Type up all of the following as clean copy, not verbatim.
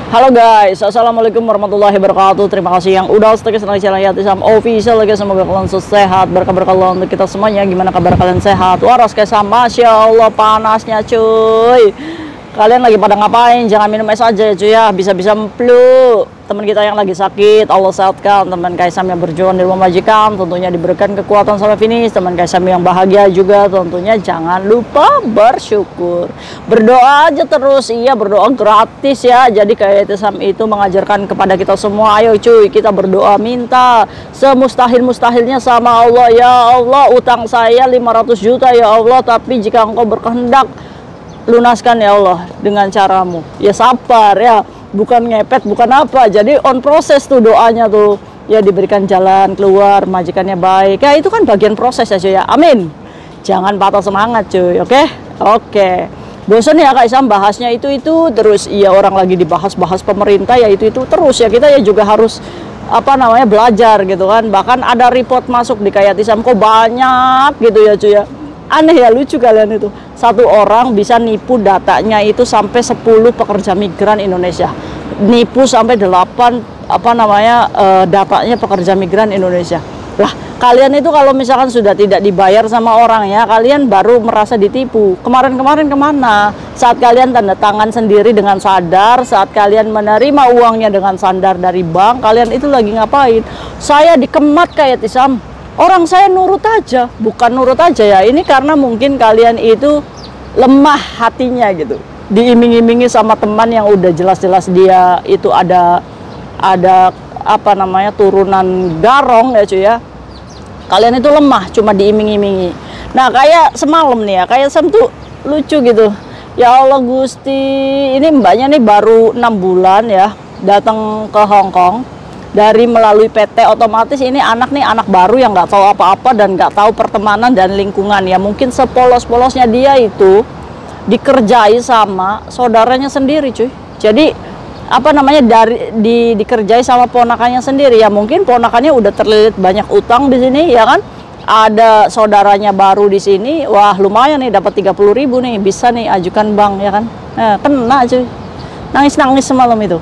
Halo guys, assalamualaikum warahmatullahi wabarakatuh. Terima kasih yang udah stay di channel Yatisam Official guys. Semoga kalian sehat, berkah Allah untuk kita semuanya. Gimana kabar kalian, sehat? Waras guys, masya Allah panasnya cuy. Kalian lagi pada ngapain? Jangan minum es aja ya cuy ya, bisa-bisa flu. Teman kita yang lagi sakit, Allah sehatkan. Teman Kaisam yang berjuang di rumah majikan, tentunya diberikan kekuatan sampai finish. Teman Kaisam yang bahagia juga, tentunya jangan lupa bersyukur. Berdoa aja terus, iya berdoa gratis ya. Jadi kayak Yatisam itu mengajarkan kepada kita semua, ayo cuy kita berdoa minta semustahil-mustahilnya sama Allah. Ya Allah, utang saya 500 juta ya Allah, tapi jika engkau berkehendak lunaskan ya Allah dengan caramu. Ya sabar ya, bukan ngepet, bukan apa. Jadi on proses tuh doanya tuh. Ya diberikan jalan keluar, majikannya baik. Ya itu kan bagian proses ya cuy ya. Amin. Jangan patah semangat cuy, oke? Oke. Bosan ya Kak Isam bahasnya itu terus. Iya orang lagi dibahas-bahas pemerintah ya itu terus ya. Kita ya juga harus belajar gitu kan. Bahkan ada report masuk di Kayak Yatisam kok banyak gitu ya cuy ya. Aneh ya, lucu kalian itu. Satu orang bisa nipu datanya itu sampai 10 pekerja migran Indonesia. Nipu sampai 8 datanya pekerja migran Indonesia. Lah, kalian itu kalau misalkan sudah tidak dibayar sama orang ya, kalian baru merasa ditipu. Kemarin-kemarin kemana? Saat kalian tanda tangan sendiri dengan sadar, saat kalian menerima uangnya dengan sadar dari bank, kalian itu lagi ngapain? Saya dikemat Kayak Yatisam. Orang saya nurut aja, bukan nurut aja ya. Ini karena mungkin kalian itu lemah hatinya gitu. Diiming-imingi sama teman yang udah jelas-jelas dia itu ada turunan garong ya cuy ya. Kalian itu lemah, cuma diiming-imingi. Nah kayak semalam nih ya, kayak Sam tuh lucu gitu. Ya Allah Gusti, ini mbaknya nih baru 6 bulan ya datang ke Hong Kong. Dari melalui PT, otomatis ini anak baru yang nggak tahu apa-apa dan nggak tahu pertemanan dan lingkungan ya. Mungkin sepolos-polosnya dia itu dikerjai sama saudaranya sendiri cuy. Jadi dikerjai sama ponakannya sendiri ya. Mungkin ponakannya udah terlilit banyak utang di sini ya kan. Ada saudaranya baru di sini, wah lumayan nih dapat 30.000 nih, bisa nih ajukan bank ya kan. Nah, kena cuy. Nangis-nangis semalam itu.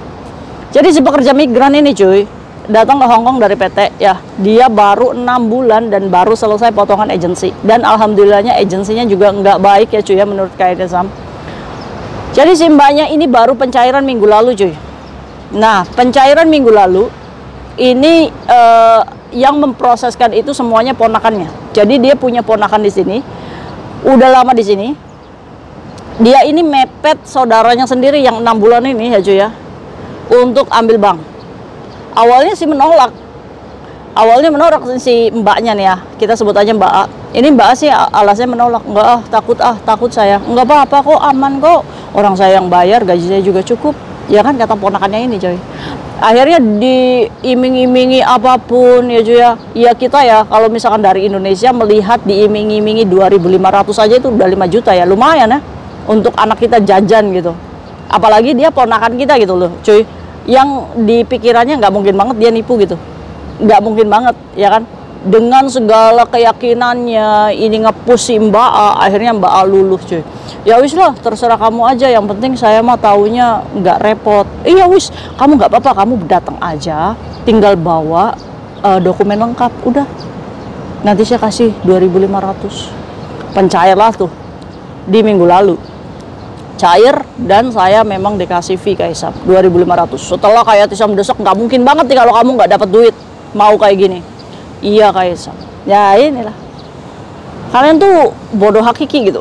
Jadi si pekerja migran ini cuy datang ke Hong Kong dari PT ya, dia baru 6 bulan dan baru selesai potongan agensi, dan alhamdulillahnya agensinya juga nggak baik ya cuy ya menurut Kayak Yatisam. Jadi si mbaknya ini baru pencairan minggu lalu cuy. Nah pencairan minggu lalu ini yang memproseskan itu semuanya ponakannya. Jadi dia punya ponakan di sini, udah lama di sini. Dia ini mepet saudaranya sendiri yang 6 bulan ini ya cuy ya untuk ambil bank. Awalnya sih menolak. Awalnya menolak si mbaknya nih ya. Kita sebut aja Mbak A. Ini Mbak A sih alasnya menolak. Enggak takut saya. Enggak apa-apa kok, aman kok. Orang saya yang bayar, gaji saya juga cukup. Ya kan kata ponakannya ini coy. Akhirnya diiming-imingi apapun ya cuy ya. Ya kita ya kalau misalkan dari Indonesia melihat diiming-imingi 2.500 aja itu udah 5 juta ya. Lumayan ya untuk anak kita jajan gitu. Apalagi dia ponakan kita gitu loh cuy. Yang di pikirannya nggak mungkin banget dia nipu gitu, nggak mungkin banget ya kan. Dengan segala keyakinannya ini ngepush si Mbak A, akhirnya Mbak A luluh cuy. Ya wis lah terserah kamu aja, yang penting saya mah taunya nggak repot. Iya wis, kamu nggak apa-apa, kamu datang aja tinggal bawa dokumen lengkap udah, nanti saya kasih 2.500. Pencair lah tuh di minggu lalu, cair, dan saya memang dikasih fee Kayak Yatisam 2.500. Setelah Kayak Yatisam desak, nggak mungkin banget nih kalau kamu nggak dapat duit mau kayak gini. Iya Kayak Yatisam. Ya inilah, kalian tuh bodoh hakiki gitu.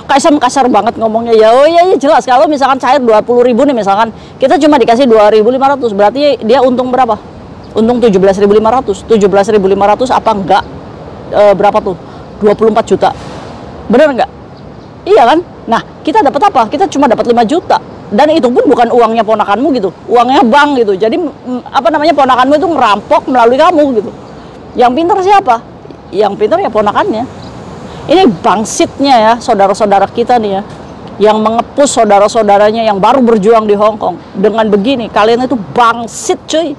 Kayak Yatisam kasar banget ngomongnya ya. Oh iya jelas, kalau misalkan cair 20.000 nih misalkan, kita cuma dikasih 2.500, berarti dia untung berapa? Untung 17.500. 17.500 apa enggak berapa tuh? 24 juta. Bener nggak? Iya kan? Nah, kita dapat apa? Kita cuma dapat 5 juta. Dan itu pun bukan uangnya ponakanmu gitu. Uangnya bank gitu. Jadi ponakanmu itu ngerampok melalui kamu gitu. Yang pintar siapa? Yang pintar ya ponakannya. Ini bangsitnya ya saudara-saudara kita nih ya. Yang mengepus saudara-saudaranya yang baru berjuang di Hong Kong. Dengan begini, kalian itu bangsit cuy.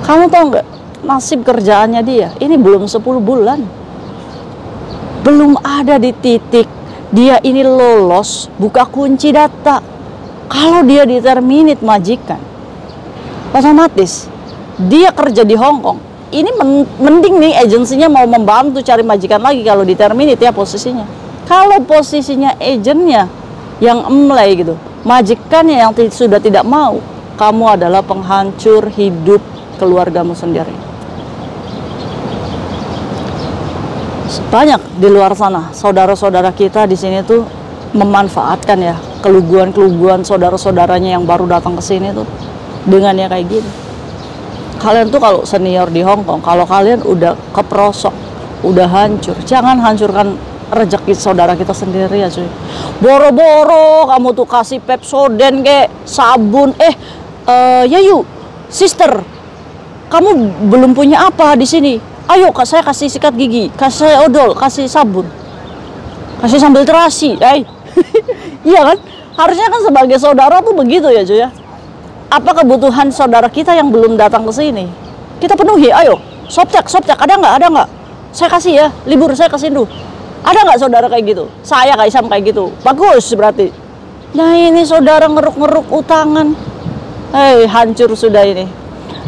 Kamu tahu nggak nasib kerjaannya dia? Ini belum 10 bulan. Belum ada di titik dia ini lolos buka kunci data. Kalau dia di-terminate majikan, otomatis dia kerja di Hong Kong. Ini mending nih agensinya mau membantu cari majikan lagi kalau di-terminate ya posisinya. Kalau posisinya agennya yang emlay gitu, majikannya yang sudah tidak mau, kamu adalah penghancur hidup keluargamu sendiri. Banyak di luar sana saudara-saudara kita di sini tuh memanfaatkan ya keluguan-keluguan saudara-saudaranya yang baru datang ke sini tuh dengan ya kayak gini. Kalian tuh kalau senior di Hong Kong, kalau kalian udah keprosok, udah hancur, jangan hancurkan rezeki saudara kita sendiri ya cuy. Boro-boro kamu tuh kasih Pepsodent kayak sabun, ya yuk sister, kamu belum punya apa di sini? Ayo saya kasih sikat gigi, kasih saya odol, kasih sabun, kasih sambal terasi, iya kan? Harusnya kan sebagai saudara tuh begitu ya cuy ya. Apa kebutuhan saudara kita yang belum datang ke sini? Kita penuhi, ayo. Softcek, ada nggak? Saya kasih ya, libur saya kasih dulu. Ada nggak saudara kayak gitu? Saya Kak Isam kayak gitu. Bagus berarti. Nah ini saudara ngeruk-ngeruk utangan. Hancur sudah ini.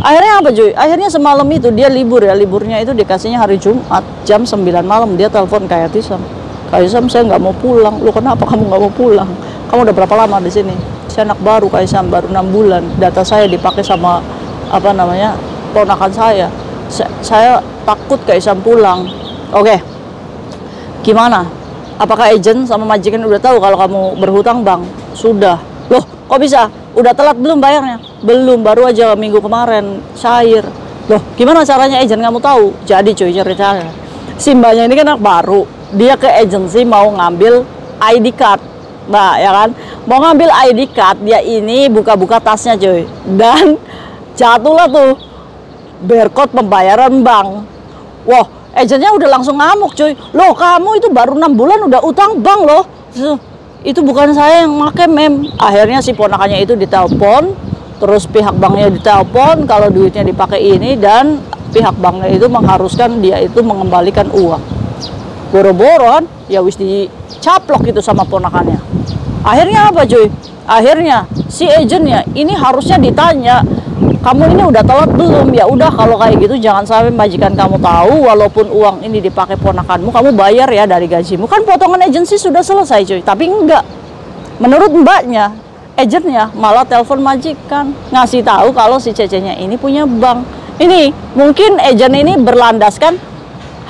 Akhirnya apa cuy? Akhirnya semalam itu dia libur ya. Liburnya itu dikasihnya hari Jumat jam 9 malam. Dia telepon Kak Isam. Kak Isam saya nggak mau pulang. Lu kenapa kamu nggak mau pulang? Kamu udah berapa lama di sini? Saya anak baru Kak Isam, baru 6 bulan. Data saya dipakai sama ponakan saya. Saya takut Kak Isam pulang. Oke. Gimana? Apakah agent sama majikan udah tahu kalau kamu berhutang bank? Sudah. Loh, kok bisa? Udah telat belum bayarnya? Belum, baru aja minggu kemarin cair. Loh, gimana caranya agent kamu tahu? Jadi cuy ceritanya, si mbaknya ini kan anak baru. Dia ke agensi mau ngambil ID card. Nah, ya kan? Mau ngambil ID card, dia ini buka-buka tasnya cuy. Dan jatuhlah tuh barcode pembayaran bank. Wah, agennya udah langsung ngamuk cuy. Loh, kamu itu baru 6 bulan udah utang bank loh. Itu bukan saya yang make mem. Akhirnya si ponakannya itu ditelepon, terus pihak banknya ditelepon kalau duitnya dipakai ini, dan pihak banknya itu mengharuskan dia itu mengembalikan uang. Boro-boro ya wis dicaplok itu sama ponakannya. Akhirnya apa cuy? Akhirnya si agennya ini harusnya ditanya, kamu ini udah telat belum? Ya udah kalau kayak gitu jangan sampai majikan kamu tahu, walaupun uang ini dipakai ponakanmu, kamu bayar ya dari gajimu. Kan potongan agensi sudah selesai cuy. Tapi enggak. Menurut mbaknya, agennya malah telepon majikan, ngasih tahu kalau si cecenya ini punya bank. Ini mungkin agen ini berlandaskan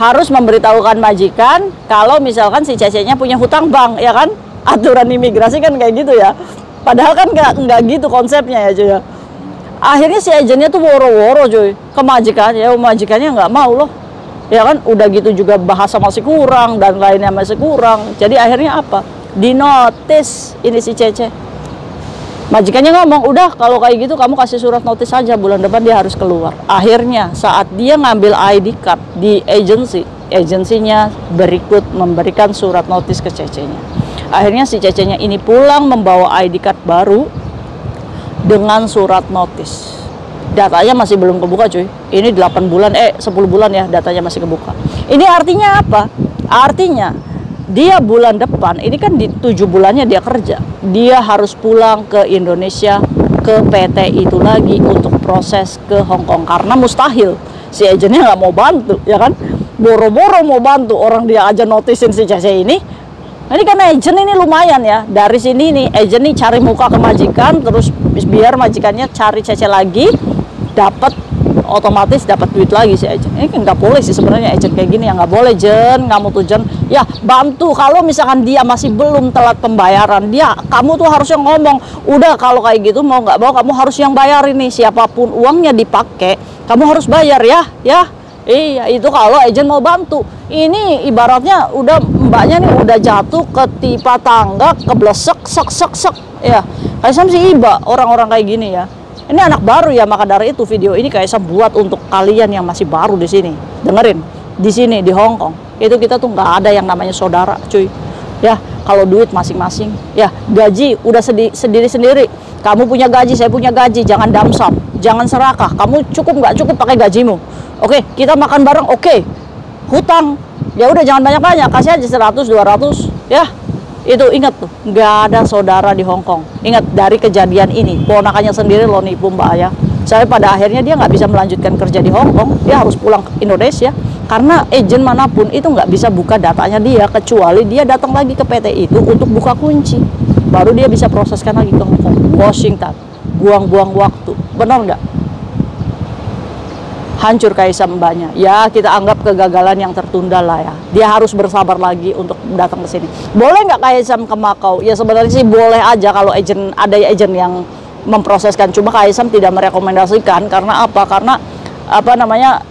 harus memberitahukan majikan kalau misalkan si cecenya punya hutang bank, ya kan? Aturan imigrasi kan kayak gitu ya. Padahal kan enggak gitu konsepnya ya cuy ya. Akhirnya si agennya tuh woro-woro cuy ke majikannya, majikannya nggak mau loh, ya kan? Udah gitu juga bahasa masih kurang dan lainnya masih kurang. Jadi akhirnya apa? Dinotis ini si Cece. Majikannya ngomong, udah kalau kayak gitu kamu kasih surat notis saja, bulan depan dia harus keluar. Akhirnya saat dia ngambil ID card di agensinya berikut memberikan surat notis ke Cecenya. Akhirnya si Cecenya ini pulang membawa ID card baru dengan surat notis. Datanya masih belum kebuka cuy. Ini 8 bulan, 10 bulan ya datanya masih kebuka. Ini artinya apa? Artinya dia bulan depan, ini kan di 7 bulannya dia kerja, dia harus pulang ke Indonesia, ke PT itu lagi untuk proses ke Hong Kong. Karena mustahil si agennya nggak mau bantu, ya kan? Boro-boro mau bantu, orang dia aja notisin si Cece ini. Ini kan agent ini lumayan ya. Dari sini nih agent nih cari muka ke majikan, terus biar majikannya cari Cece lagi, dapat otomatis dapat duit lagi si agent. Ini kan nggak boleh sih sebenarnya agent kayak gini ya, nggak boleh Jen. Kamu tuh Jen ya bantu kalau misalkan dia masih belum telat pembayaran, kamu tuh harusnya ngomong, udah kalau kayak gitu mau nggak mau kamu harus yang bayar ini, siapapun uangnya dipakai kamu harus bayar ya. Iya, itu kalau agent mau bantu. Ini ibaratnya udah mbaknya nih udah jatuh ketimpa tangga, keblesek, sek. Ya, Kaisam sih iba orang-orang kayak gini ya. Ini anak baru ya, maka dari itu video ini Kaisam buat untuk kalian yang masih baru di sini. Dengerin, di sini di Hong Kong itu kita tuh nggak ada yang namanya saudara, cuy. Ya, kalau duit masing-masing, ya gaji udah sendiri-sendiri. Kamu punya gaji, saya punya gaji, jangan damsap, jangan serakah. Kamu cukup nggak cukup pakai gajimu. Oke, kita makan bareng, oke. Hutang, ya udah jangan banyak-banyak, kasih aja 100, 200, ya. Itu ingat tuh, nggak ada saudara di Hong Kong. Ingat dari kejadian ini, ponakannya sendiri lo nipu Mbak ya. Saya pada akhirnya dia nggak bisa melanjutkan kerja di Hong Kong, dia harus pulang ke Indonesia karena agent manapun itu nggak bisa buka datanya dia kecuali dia datang lagi ke PT itu untuk buka kunci, baru dia bisa proseskan lagi ke Hong Kong, Washington. Buang-buang waktu, benar nggak? Hancur Kaisam Mbaknya. Ya kita anggap kegagalan yang tertunda lah ya. Dia harus bersabar lagi untuk datang ke sini. Boleh nggak Kaisam ke Makau? Ya sebenarnya sih boleh aja kalau ada agent yang memproseskan. Cuma Kaisam tidak merekomendasikan karena apa? Karena apa namanya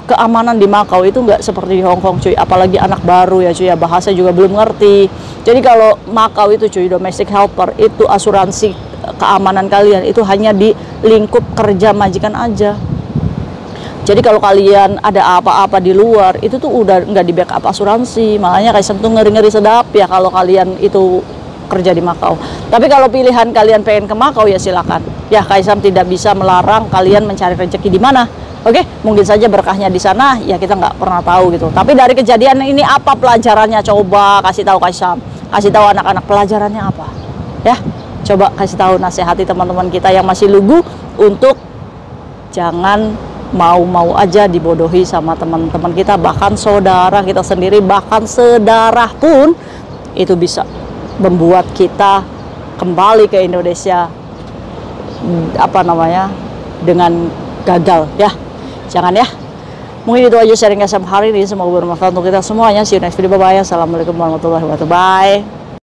keamanan di Makau itu nggak seperti di Hong Kong cuy. Apalagi anak baru ya cuy ya, bahasa juga belum ngerti. Jadi kalau Makau itu cuy, domestic helper itu asuransi keamanan kalian itu hanya di lingkup kerja majikan aja. Jadi kalau kalian ada apa-apa di luar, itu tuh udah nggak di backup asuransi. Makanya Kaisam tuh ngeri-ngeri sedap ya kalau kalian itu kerja di Makau. Tapi kalau pilihan kalian pengen ke Makau ya silakan. Ya Kaisam tidak bisa melarang kalian mencari rezeki di mana. Oke, mungkin saja berkahnya di sana, ya kita nggak pernah tahu gitu. Tapi dari kejadian ini apa pelajarannya? Coba kasih tahu Kaisam. Kasih tahu anak-anak pelajarannya apa. Ya, coba kasih tahu, nasihati teman-teman kita yang masih lugu untuk jangan mau-mau aja dibodohi sama teman-teman kita, bahkan saudara kita sendiri, bahkan sedarah pun itu bisa membuat kita kembali ke Indonesia apa namanya dengan gagal ya. Jangan ya. Mungkin itu aja sharing Kaisam hari ini, semoga bermanfaat untuk kita semuanya. See you next video, bye bye. Assalamualaikum warahmatullahi wabarakatuh. Bye.